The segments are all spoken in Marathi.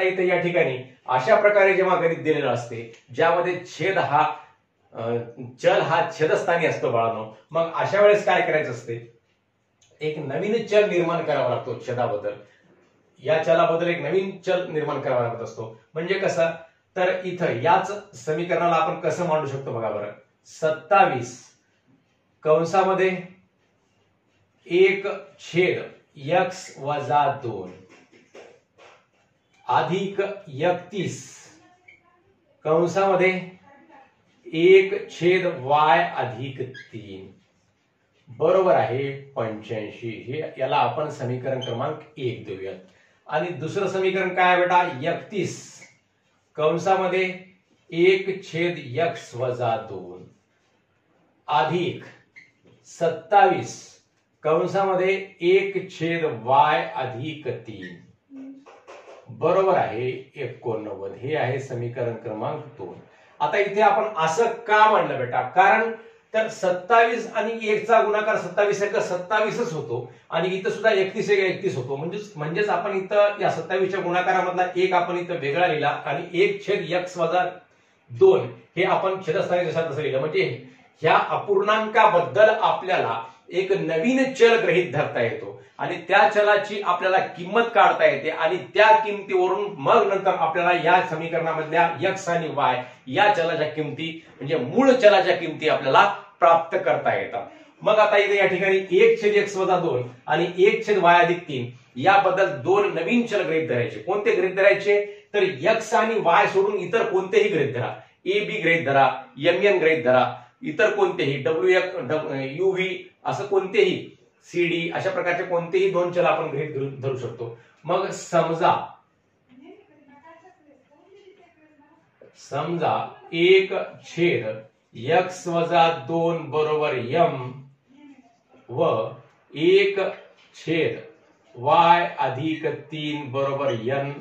इथे या ठिकाणी अशा प्रकारे जेव्हा गणित दिलेलं असते ज्यामध्ये छेद हा चल हा छेदस्थानी असतो बाळांनो, मग अशा वेळेस काय करायचं असते, एक नवीन चल निर्माण करावा लागतो छेदाबद्दल, या चलाबद्दल एक नवीन चल निर्माण करावा लागत असतो. म्हणजे कसं, तर इथं याच समीकरणाला आपण कसं मांडू शकतो बघा बरं. 27 कंसामध्ये 1/(x-2) अधिक 31 कंसामध्ये 1/(y-3) बरोबर आहे 85. हे याला आपण समीकरण क्रमांक 1 देऊयात. आणि दुसरं समीकरण काय बेटा, 31 कंसामध्ये 1/(x-2) अधिक 27 कंसामध्ये 1/(y-3) बरोबर आहे 89. हे आहे समीकरण क्रमांक 2. आता इथे आपण असं का म्हणलं बेटा, कारण तर 27 आणि 1 चा गुणाकार 27 होतो आणि इथं सुद्धा 31 होतो. म्हणजेच आपण इथं या 27 च्या गुणाकारामधला 1 आपण इथं वेगळा लिहिला आणि 1/(x-2) हे आपण छेदस्थानी जसा तसं लिहिलं. म्हणजे ह्या अपूर्णांकाबद्दल आपल्याला एक नवीन चल गृहीत धरता येतो आणि त्या चलाची आपल्याला किंमत काढता येते आणि त्या किमतीवरून मग नंतर आपल्याला या समीकरणामधल्या x आणि y या चलाच्या किमती म्हणजे मूळ चलाच्या किमती आपल्याला प्राप्त करता येतात. मग आता इथे या ठिकाणी 1/(x-2) आणि 1/(y-3) याबद्दल दोन नवीन चल गृहीत धरायचे. कोणते गृहीत धरायचे, तर x आणि y सोडून इतर कोणतेही गृहीत धरा. ab गृहीत धरा, mn गृहीत धरा, इतर कोणतेही uv असं कोणतेही cd अशा प्रकारचे कोणतेही दोन चल आपण गृहीत धरू शकतो. मग समजा 1/(x-2) बरोबर m व 1/(y-3) बरोबर n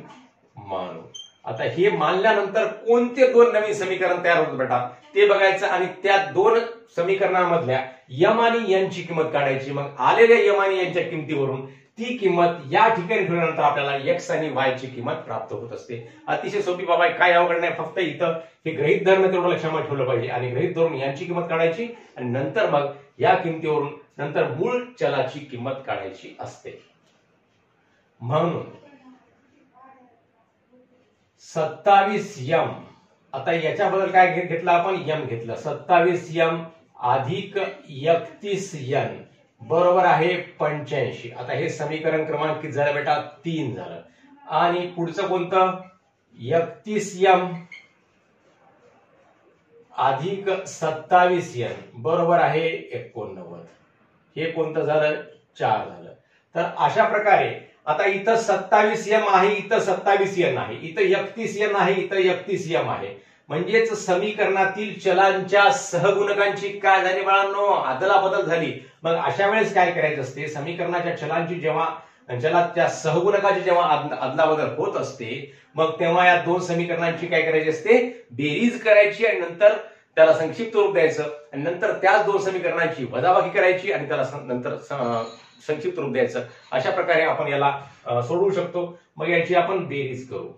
मानू. आता हे मानल्यानंतर कोणते दोन नवीन समीकरण तयार होतात बेटा ते बघायचं आणि त्या दोन समीकरणामधल्या यम आणि एन ची किंमत काढायची. मग आलेल्या यम आणि एनच्या किमतीवरून ती किंमत या ठिकाणी ठेवल्यानंतर आपल्याला एक्स आणि वाय ची किंमत प्राप्त होत असते. अतिशय सोपी बाबा, काय अवघड नाही. फक्त इथं हे गृहीत धरणं तेवढं लक्षात ठेवलं पाहिजे आणि गृहीत धरून यांची किंमत काढायची आणि नंतर मग या किमतीवरून नंतर मूळ चलाची किंमत काढायची असते. म्हणून 27m, आता याच्याबद्दल काय घेतलं आपण, m घेतलं. 27m अधिक 31n बरोबर आहे 85. आता हे समीकरण क्रमांक किती झालं बेटा, 3 झालं. आणि पुढचं कोणतं, 31m अधिक 27n बरोबर आहे 89. हे कोणतं झालं, 4 झालं. तर अशा प्रकारे आता इथं 27m आहे, इथं 27n आहे, इथं 31n आहे, इथं 31m आहे. म्हणजेच समीकरणातील चलांच्या सहगुणकांची काय झाली बाळांनो, अदलाबदल झाली. मग अशा वेळेस काय करायचं असते, समीकरणाच्या चलांची जेव्हा चलाच्या सहगुणकाची जेव्हा अदलाबदल होत असते मग तेव्हा या दोन समीकरणांची काय करायची असते, बेरीज करायची आणि नंतर त्याला संक्षिप्त रूप द्यायचं आणि नंतर त्याच दोन समीकरणांची वजाबाकी करायची आणि त्याला नंतर संक्षिप्त रूप द्यायचं. अशा प्रकारे आपण याला सोडवू शकतो. मग याची आपण बेरीज करू.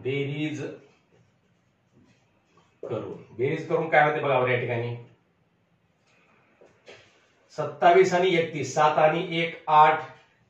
बेरीज करून काय होते बघा या ठिकाणी, 27 आणि 31, 7 आणि 1 8,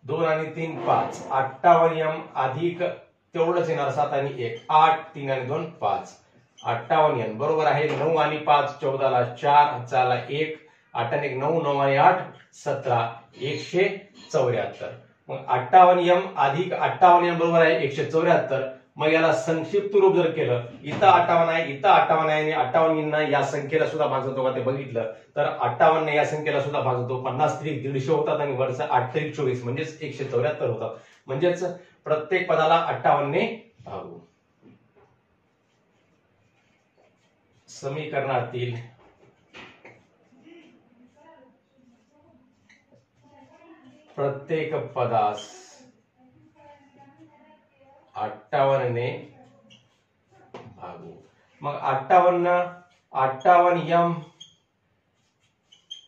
2 आणि 3 5, 58m अधिक तेवढंच येणार 7 आणि 1 8, 3 आणि 2 5, 58n बरोबर आहे 9 आणि 5 14 ला 4, 4 ला 1, 8 आणि 1 9, 9 आणि 8 17, 174. मग 58m अधिक 58n बरोबर आहे 174. मग याला संक्षिप्त रूप जर केलं, इथं 58 आहे, इथं 58 आहे आणि 58 या संख्येला सुद्धा भागतो का ते बघितलं तर 58 या संख्येला सुद्धा भागतो. 50 त्रिक 150 होतात आणि वरचा 8 त्रिक 24 म्हणजेच 174 होतात. म्हणजेच प्रत्येक पदाला 58 ने भागू. समीकरणातील प्रत्येक पदास 58 ने भागू. मग 58m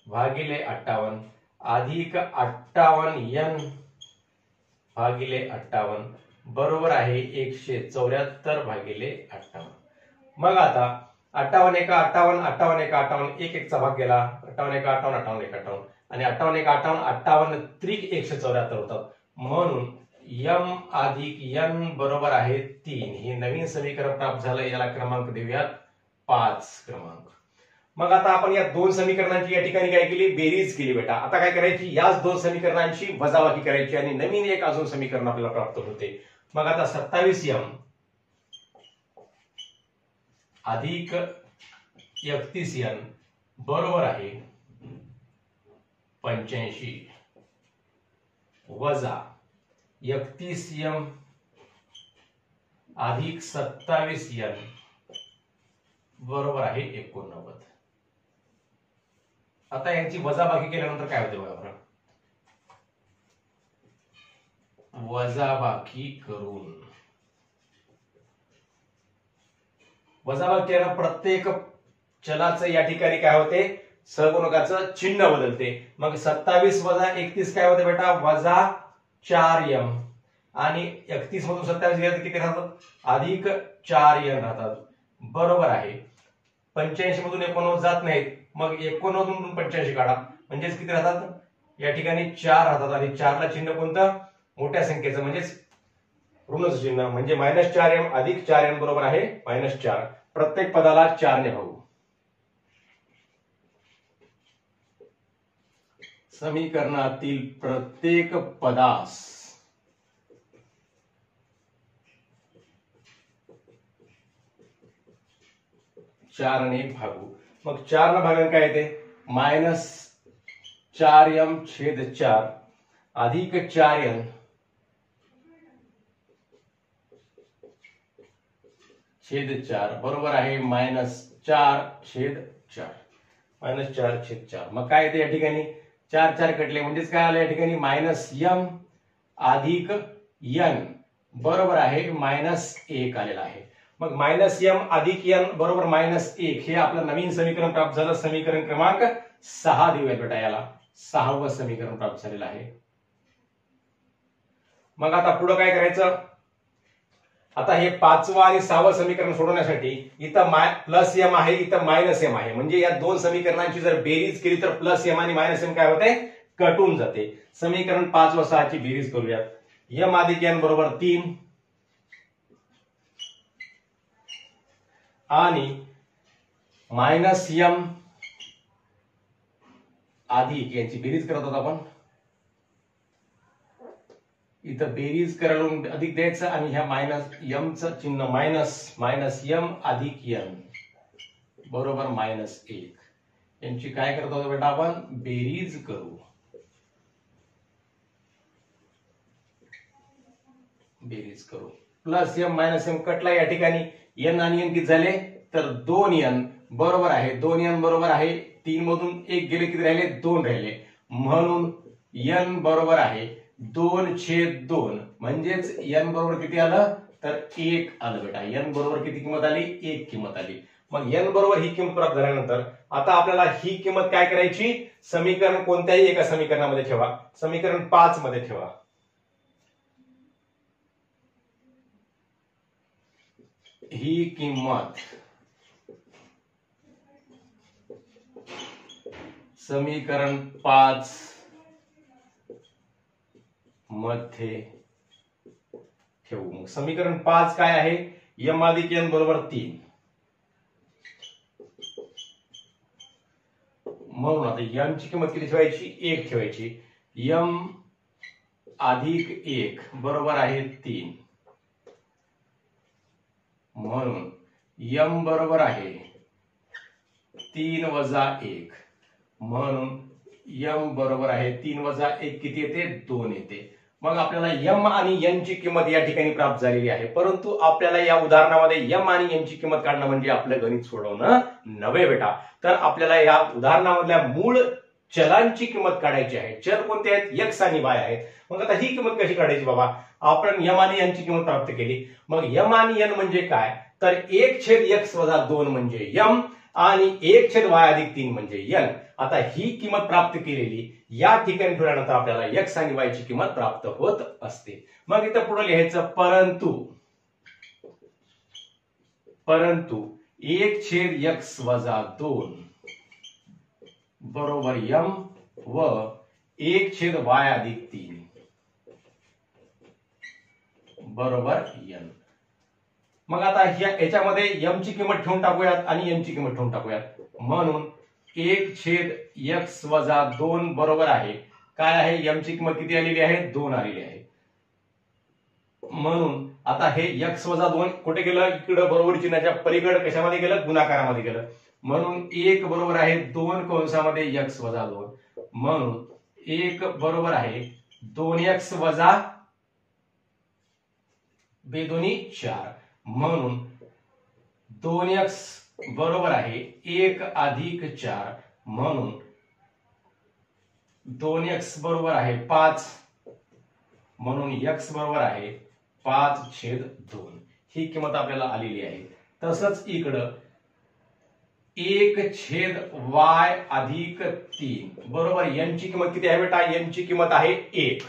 भागिले 58 अधिक 58n भागिले 58 बरोबर आहे 174 भागिले 58. मग आता 58 एका 58, 58 एका 58, एक एकचा भाग गेला, 58 एका 58, 58 एका 58 आणि 58 एका 58, 58 त्रिक 174 होतात. म्हणून m अधिक n बरोबर आहे 3. हे नवीन समीकरण प्राप्त झालं. याला क्रमांक देऊयात 5 क्रमांक. मग आता आपण या दोन समीकरणांची या ठिकाणी काय केली, बेरीज केली बेटा. आता काय करायची, याच दोन समीकरणांची वजाबाकी करायची आणि नवीन एक अजून समीकरण आपल्याला प्राप्त होते. मग आता 27m अधिक 31n बरोबर आहे 85 वजा 31m अधिक 27n बरोबर आहे 89. आता यांची वजाबाकी केल्यानंतर काय होते बघा. वजाबाकी करून वजाबाकी प्रत्येक चलाचं या ठिकाणी काय होते, सहगुणकाचं चिन्ह बदलते. मग 27 वजा 31 काय होते बेटा, वजा 4m आणि 31 मधून 27 गेले किती राहतात, अधिक 4n राहतात. बरोबर आहे 85 मधून 89 जात नाहीत. मग 89 मधून 85 काढा म्हणजेच किती राहतात, या ठिकाणी 4 राहतात. आणि 4 ला चिन्ह कोणतं, मोठ्या संख्येचं म्हणजेच ऋणच चिन्ह, म्हणजे -4m अधिक 4n बरोबर आहे -4. प्रत्येक पदाला 4 ने भागू. समीकरणातील प्रत्येक पदास चार ने भागू. मग 4 ने भागल्याने काय येते, -4m/4 अधिक 4n छेद 4 बरोबर आहे -4/4. -4/4. मग काय येते या ठिकाणी, 4 4 कटले म्हणजेच काय आलं या ठिकाणी, -m अधिक n बरोबर आहे -1 आलेला आहे. मग -m अधिक n बरोबर -1 हे आपलं नवीन समीकरण प्राप्त झालं. समीकरण क्रमांक 6 देऊया बेटा याला. 6वं समीकरण प्राप्त झालेलं आहे. मग आता पुढे काय करायचं, आता हे 5वं आणि 6वं समीकरण सोडवण्यासाठी इथं +m आहे, इथं -m आहे. म्हणजे या दोन समीकरणांची जर बेरीज केली तर +m आणि -m काय होते, कटून जाते. समीकरण 5 व 6 ची बेरीज करूयात. m अधिक n बरोबर 3 आणि -m अधिक यांची बेरीज करत होतो आपण. इथं बेरीज करायला अधिक द्यायचं आणि ह्या -m चं चिन्ह -m अधिक n बरोबर -1 यांची काय करत होतो बेटा आपण, बेरीज करू. +m -m कटला या ठिकाणी. n आणि n किती झाले तर 2n बरोबर आहे. 2n बरोबर आहे 3 मधून 1 गेले किती राहिले, 2 राहिले. म्हणून n बरोबर आहे 2/2 म्हणजेच n बरोबर किती आलं तर 1 आलं बेटा. n बरोबर किती किंमत आली, 1 किंमत आली. मग n बरोबर ही किंमत प्राप्त झाल्यानंतर आता आपल्याला ही किंमत काय करायची, समीकरण कोणत्याही एका समीकरणामध्ये ठेवा. समीकरण 5 मध्ये ठेवा. ही किंमत समीकरण 5 मध्ये ठेवू. समीकरण 5 काय आहे, m अधिक n बरोबर 3. म्हणून आता m ची किंमत किती ठेवायची, 1 ठेवायची. m अधिक 1 बरोबर आहे 3. म्हणून m बरोबर आहे 3 वजा 1. म्हणून m बरोबर आहे 3 वजा 1 किती येते, 2 येते. मग आपल्याला m आणि n ची किंमत या ठिकाणी प्राप्त झालेली आहे. परंतु आपल्याला या उदाहरणामध्ये m आणि n ची किंमत काढणं म्हणजे आपलं गणित सोडवणं नव्हे बेटा. तर आपल्याला या उदाहरणामधल्या मूळ चलांची किंमत काढायची आहे. चल कोणते आहेत, x आणि y आहेत. मग आता ही किंमत कशी काढायची बाबा, आपण m आणि n ची किंमत प्राप्त केली. मग m आणि n म्हणजे काय, तर 1/x - 2 म्हणजे m आणि 1/y अधिक 3 म्हणजे n. आता ही किंमत प्राप्त केलेली या ठिकाणी ठेवल्यानंतर आपल्याला x आणि y ची किंमत प्राप्त होत असते. मग इथं पुढे लिहायचं परंतु 1/x-2 बरोबर m व 1/y+3 बरोबर n. मग आता याच्यामध्ये m ची किंमत ठेवून टाकूयात आणि n ची किंमत ठेवून टाकूयात. म्हणून 1/x-2 बरोबर आहे काय आहे, m ची किंमत किती आलेली आहे, 2 आलेली आहे. म्हणून आता हे x-2 कुठे गेलं, इकडे बरोबर चिन्हाच्या पलीकडे कशामध्ये गेलं, गुणाकारामध्ये गेलं. म्हणून 1 बरोबर आहे 2 कंसामध्ये x-2. म्हणून 1 बरोबर आहे 2x वजा 4. म्हणून 2x बरोबर आहे 1+4. म्हणून 2x बरोबर आहे 5. म्हणून x बरोबर आहे 5/2. ही किंमत आपल्याला आलेली आहे. तसंच इकडं 1/y+3 बरोबर n ची किंमत किती आहे बेटा, n ची किंमत आहे 1.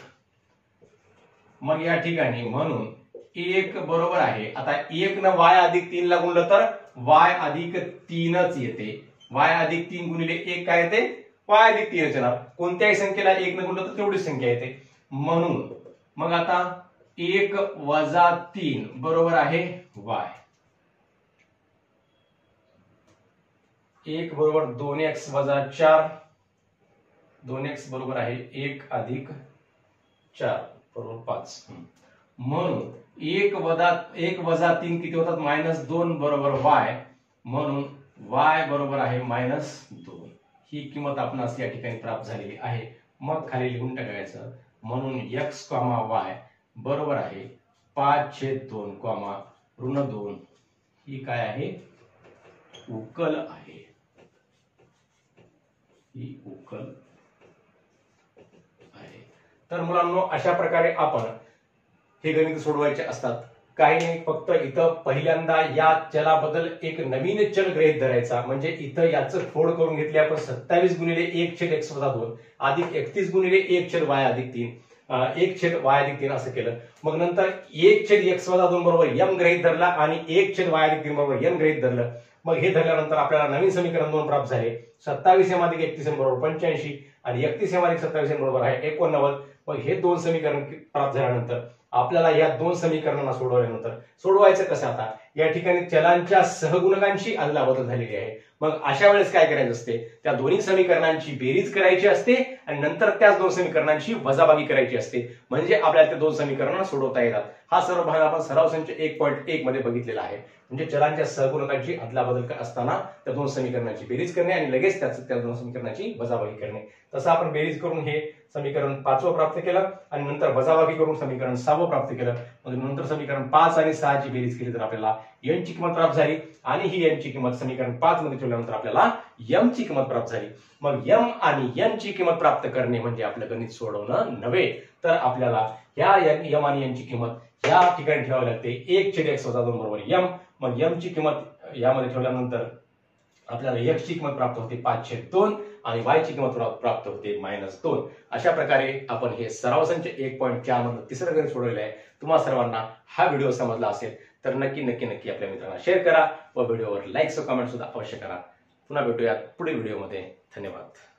मग या ठिकाणी म्हणून 1 बरोबर आहे, आता 1 न y+3 ला गुणलं तर y+3च येते. y+3 गुणिले 1 काय येते, y+3च येणार. कोणत्याही संख्येला 1 न गुणलं तर तेवढीच संख्या येते. म्हणून मग आता 1-3 बरोबर आहे y. 1 बरोबर 2x-4. 2x बरोबर आहे 1+4 बरोबर 5. म्हणून 1-3 किती होतात, -2 बरोबर y. म्हणून y बरोबर आहे -2. ही किंमत आपणास या ठिकाणी प्राप्त झालेली आहे. मग खाली लिहून टाकायचं. म्हणून x, y बरोबर आहे 5/2, -2. ही काय आहे, उकल आहे. ही उकल आहे. तर मुलांनो अशा प्रकारे आपण हे गणित सोडवायचे असतात. काही नाही, फक्त इथं पहिल्यांदा या चलाबद्दल एक नवीन चल गृहीत धरायचा. म्हणजे इथं याचं फोड करून घेतले आपण 27 गुणिले 1/x-2 अधिक 31 गुणिले 1/y+3 1/y+3 असं केलं. मग नंतर 1/x-2 बरोबर m गृहीत धरला आणि 1/y+3 बरोबर n गृहीत धरलं. मग हे धरल्यानंतर आपल्याला नवीन समीकरण 2 प्राप्त झाले. 27m अधिक 31m बरोबर 85 आणि 31m अधिक 27m बरोबर आहे 89. मग हे दोन समीकरण प्राप्त झाल्यानंतर आपल्याला या दोन समीकरणांना सोडवल्यानंतर सोडवायचं कसं, आता या ठिकाणी चलांच्या सहगुणकांची अदलाबदल झालेली आहे. मग अशा वेळेस काय करायचं असते, त्या दोन्ही समीकरणांची बेरीज करायची असते आणि नंतर त्याच दोन समीकरणांची वजाबाकी करायची असते. म्हणजे आपल्याला त्या दोन समीकरणांना सोडवता येतात. हा सर्व भाग आपण सराव संच 1.1 मध्ये बघितलेला आहे. म्हणजे चलांच्या सहगुणकांची अदलाबदल असताना त्या दोन समीकरणांची बेरीज करणे आणि लगेच त्या दोन समीकरणांची वजाबाकी करणे. तसं आपण बेरीज करून हे समीकरण 5 प्राप्त केलं आणि नंतर वजाबाकी करून समीकरण 6 प्राप्त केलं. मग नंतर समीकरण 5 आणि 6 ची बेरीज केली तर आपल्याला n ची किंमत प्राप्त झाली आणि ही n ची किंमत समीकरण 5 मध्ये ठेवल्यानंतर आपल्याला m ची किंमत प्राप्त झाली. मग m आणि n ची किंमत प्राप्त करणे म्हणजे आपलं गणित सोडवणं नव्हे, तर आपल्याला या m आणि n ची किंमत या ठिकाणी ठेवावी लागते. 1/x-2 बरोबर m. मग m ची किंमत यामध्ये ठेवल्यानंतर आपल्याला x ची किंमत प्राप्त होते 5/2 आणि y ची किंमत प्राप्त होते -2. अशा प्रकारे आपण हे सराव संच 1.4 मधलं तिसरं गणित सोडवलेलं आहे. तुम्हा सर्वांना हा व्हिडिओ समजला असेल तर नक्की आपल्या मित्रांना शेअर करा व व्हिडिओवर लाईक व कमेंट सुद्धा अवश्य करा. पुन्हा भेटूयात पुढील व्हिडिओमध्ये. धन्यवाद.